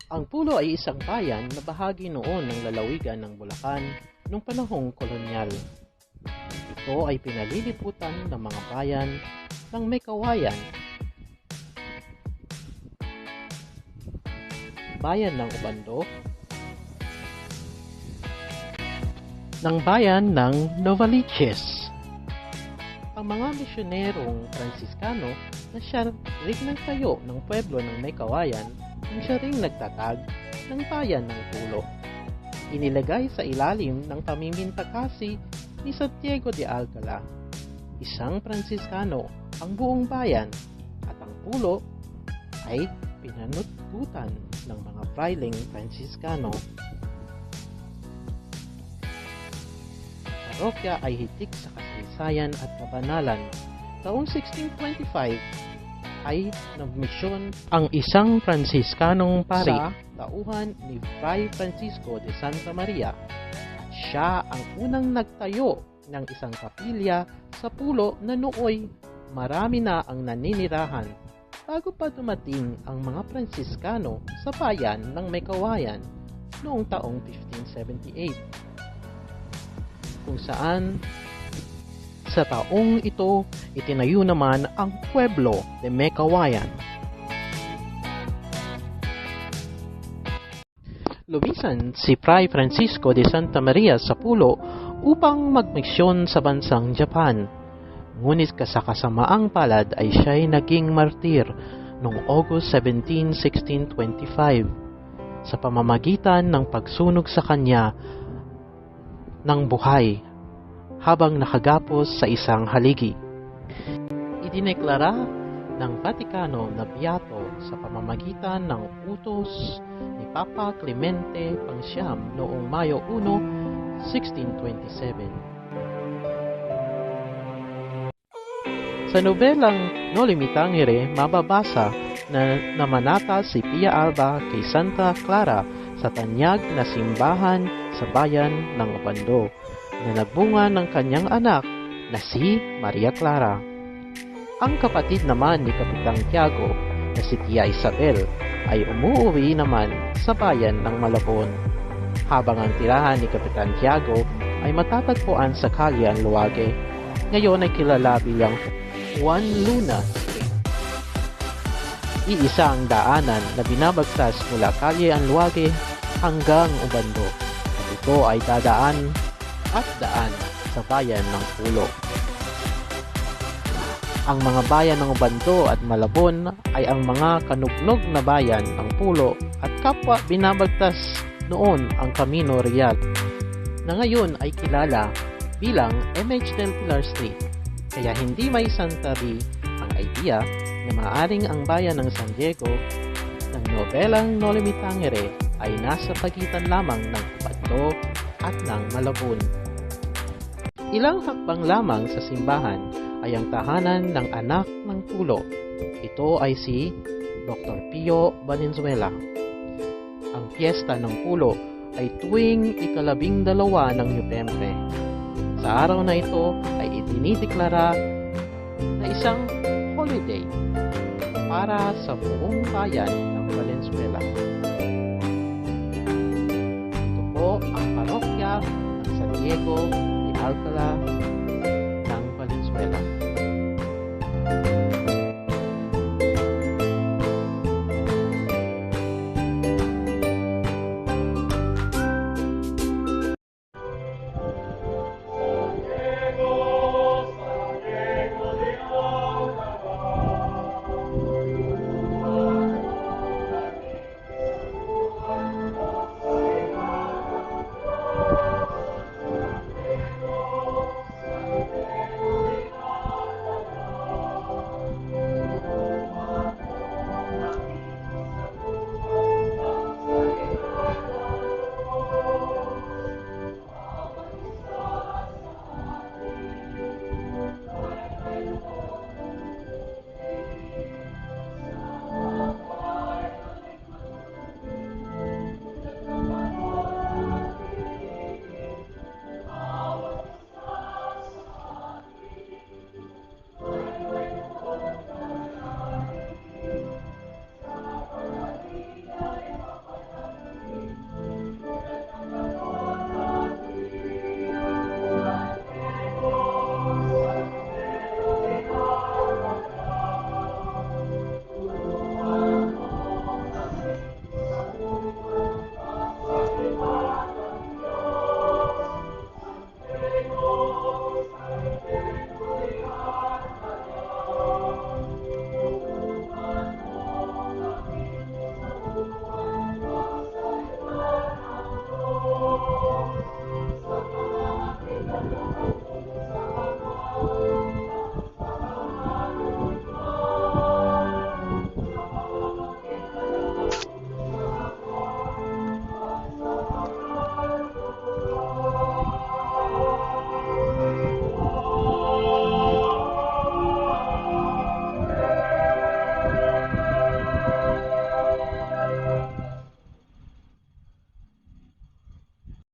Ang Pulo ay isang bayan na bahagi noon ng lalawigan ng Bulacan noong panahong kolonyal. Ito ay pinaliliputan ng mga bayan ng may kawayan, bayan ng Obando, ng bayan ng Novaliches. Ang mga misyonerong Fransiskano na siya ring nagtayo ng pueblo ng may kawayan nang siya ring nagtatag ng bayan ng Pulo. Inilagay sa ilalim ng pamimintakasi ni Santiago de Alcala, isang Fransiskano, ang buong bayan, at ang Pulo ay pinanututan ng mga frailing Fransiskano. Parokya ay hitik sa kasaysayan at kabanalan. Taong 1625 ay nagmisyon ang isang Fransiskanong pari sa tauhan ni Fray Francisco de Santa Maria, at siya ang unang nagtayo ng isang kapilya sa Pulo na nooy marami na ang naninirahan bago pa dumating ang mga Fransiskano sa bayan ng may kawayan noong taong 1578, kung saan sa taong ito itinayo naman ang Pueblo de Mecawayan. Lumisan si Fray Francisco de Santa Maria sa Pulo upang magmisyon sa bansang Japan. Ngunit sa kasamaang palad ay siya'y naging martir noong August 17, 1625 sa pamamagitan ng pagsunog sa kanya ng buhay habang nakagapos sa isang haligi. Idineklara ng Vatikano na biyato sa pamamagitan ng utos ni Papa Clemente Pangsyam noong Mayo 1, 1627. Sa nobelang Noli Me Tangere, mababasa na namanata si Pia Alba kay Santa Clara sa tanyag na simbahan sa bayan ng Obando, na nagbunga ng kanyang anak na si Maria Clara. Ang kapatid naman ni Kapitang Tiago na si Tia Isabel ay umuwi naman sa bayan ng Malabon, habang ang tirahan ni Kapitan Tiago ay matatagpuan sa Kalye Anluague. Ngayon ay kilala bilang Juan Luna Street. Iisa ang daanan na binabagtas mula Kalye Anluague hanggang Obando. Ito ay dadaan at daan sa bayan ng Pulo. Ang mga bayan ng Obando at Malabon ay ang mga kanugnog na bayan ng Pulo at kapwa binabagtas noon ang Camino Real, na ngayon ay kilala bilang MH del Pilar Street. Kaya hindi may santabi ang idea na maaaring ang bayan ng San Diego ng nobelang Noli Me Tangere ay nasa pagitan lamang ng Obando at ng Malabon. Ilang hakbang lamang sa simbahan ay ang tahanan ng anak ng Pulo. Ito ay si Dr. Pio Valenzuela. Ang piyesta ng Pulo ay tuwing ika-12 ng Nobyembre. Sa araw na ito ay itinideklara na isang holiday para sa buong bayan ng Valenzuela. Ito po ang parokya ng San Diego de Alcala ng Valenzuela.